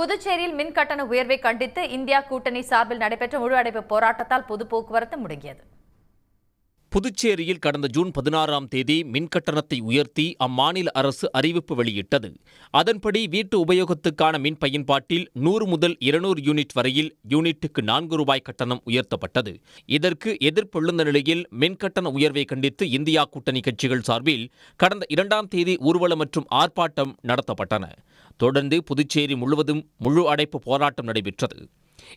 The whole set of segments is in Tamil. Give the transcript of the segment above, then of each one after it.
புதுச்சேரியில் மின் கட்டண உயர்வை கண்டித்து இந்தியா கூட்டணி சார்பில் நடைபெற்ற முழு அடைப்பு போராட்டத்தால் பொது போக்குவரத்து முடங்கியது. புதுச்சேரியில் கடந்த ஜூன் 16ஆம் தேதி மின்கட்டணத்தை உயர்த்தி அம்மாநில அரசு அறிவிப்பு வெளியிட்டது. அதன்படி வீட்டு உபயோகத்துக்கான மின் பயன்பாட்டில் 100 முதல் 200 யூனிட் வரையில் யூனிட்டுக்கு 4 ரூபாய் கட்டணம் உயர்த்தப்பட்டது. இதற்கு எதிர்ப்பெழுந்த நிலையில் மின்கட்டண உயர்வை கண்டித்து இந்தியா கூட்டணி கட்சிகள் சார்பில் கடந்த 2ஆம் தேதி ஊர்வலம் மற்றும் ஆர்ப்பாட்டம் நடத்தப்பட்டன. தொடர்ந்து புதுச்சேரி முழுவதும் முழு அடைப்பு போராட்டம் நடைபெற்றது.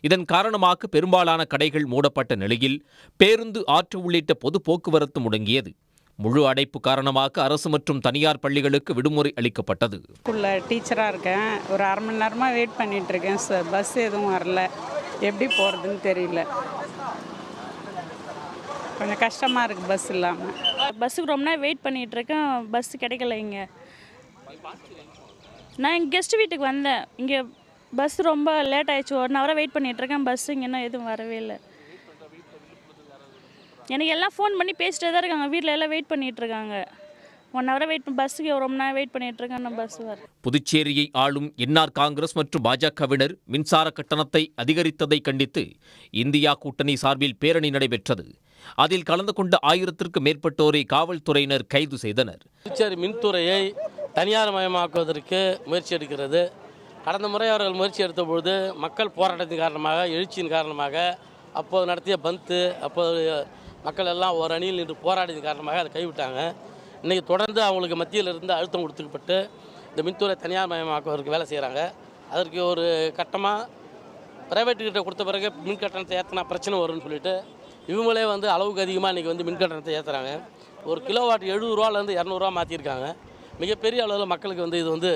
இதன் காரணமாக பெரும்பாலான கடைகள் மூடப்பட்ட நிலையில் பேருந்து, ஆட்டோ உள்ளிட்ட பொது போக்குவரத்து முடங்கியது. முழு அடைப்பு காரணமாக அரசு மற்றும் தனியார் பள்ளிகளுக்கு விடுமுறை அளிக்கப்பட்டது. டீச்சராக இருக்கேன், ஒரு அரை மணி நேரமாக வெயிட் பண்ணிட்டு இருக்கேன் சார். பஸ் எதுவும் வரல, எப்படி போகிறதுன்னு தெரியல. கொஞ்சம் கஷ்டமாக இருக்குது பஸ் இல்லாமல். பஸ்ஸுக்கு ரொம்ப நேரம் வெயிட் பண்ணிகிட்டு இருக்கேன், பஸ் கிடைக்கல. இங்கே நான் எங்கள் கெஸ்ட் வீட்டுக்கு வந்தேன், இங்கே பஸ் ரொம்ப லேட் ஆகிடுச்சு. 1 ஹவராக வெயிட் பண்ணிகிட்ருக்கேன், பஸ்ஸு இங்கே இன்னும் எதுவும் வரவே இல்லை. எனக்கு எல்லாம் ஃபோன் பண்ணி பேசிட்டே தான் இருக்காங்க, வீட்டில் எல்லாம் வெயிட் பண்ணிகிட்ருக்காங்க. 1 ஹவராக வெயிட் பஸ்ஸுக்கு ரொம்ப நேரம் வெயிட் பண்ணிகிட்ருக்கேன், இன்னும் பஸ் வர. புதுச்சேரியை ஆளும் என்ஆர் காங்கிரஸ் மற்றும் பாஜகவினர் மின்சார கட்டணத்தை அதிகரித்ததை கண்டித்து இந்தியா கூட்டணி சார்பில் பேரணி நடைபெற்றது. அதில் கலந்து கொண்ட 1000த்திற்கும் மேற்பட்டோரை காவல்துறையினர் கைது செய்தனர். புதுச்சேரி மின்துறையை தனியார் மயமாக்குவதற்கு முயற்சி எடுக்கிறது. கடந்த முறை அவர்கள் முயற்சி எடுத்த பொழுது மக்கள் போராட்டத்தின் காரணமாக, எழுச்சியின் காரணமாக, அப்போது நடத்திய பந்து, அப்போது மக்கள் எல்லாம் ஒரு அணியில் நின்று போராட்டத்தின் காரணமாக அதை கைவிட்டாங்க. இன்றைக்கி தொடர்ந்து அவங்களுக்கு மத்தியில் இருந்து அழுத்தம் கொடுத்துக்கப்பட்டு இந்த மின்துறை தனியார் மயமாக்குவதற்கு வேலை செய்கிறாங்க. அதற்கு ஒரு கட்டமாக பிரைவேட்டுக்கிட்ட கொடுத்த பிறகு மின் கட்டணத்தை ஏற்றினா பிரச்சனை வரும்னு சொல்லிட்டு இவங்களே அளவுக்கு அதிகமாக இன்றைக்கி மின் கட்டணத்தை ஏற்றுறாங்க. ஒரு கிலோவாட் 70 ரூபாலேருந்து 200 ரூபா மாற்றிருக்காங்க. மிகப்பெரிய அளவில் மக்களுக்கு இது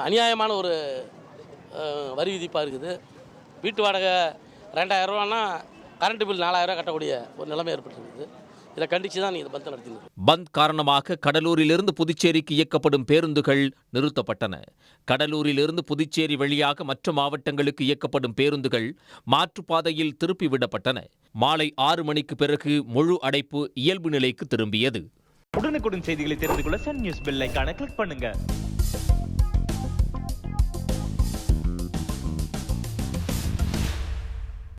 அநியாயமான ஒரு வரி விதிப்பாக இருக்குது. வீட்டு வாடகை 2000 ரூபான்னா கரண்ட் பில் 4000 ரூபா கட்டக்கூடிய ஒரு நிலைமை ஏற்பட்டுருக்குது. இதை கண்டித்து தான் நீங்கள் பந்த் நடத்தினீங்க. பந்த் காரணமாக கடலூரிலிருந்து புதுச்சேரிக்கு இயக்கப்படும் பேருந்துகள் நிறுத்தப்பட்டன. கடலூரிலிருந்து புதுச்சேரி வழியாக மற்ற மாவட்டங்களுக்கு இயக்கப்படும் பேருந்துகள் மாற்றுப்பாதையில் திருப்பிவிடப்பட்டன. மாலை 6 மணிக்கு பிறகு முழு அடைப்பு இயல்பு நிலைக்கு திரும்பியது. உடனுக்குடன் செய்திகளை தெரிந்து கொள்ள சன் நியூஸ் பெல் ஐகானை கிளிக் பண்ணுங்க.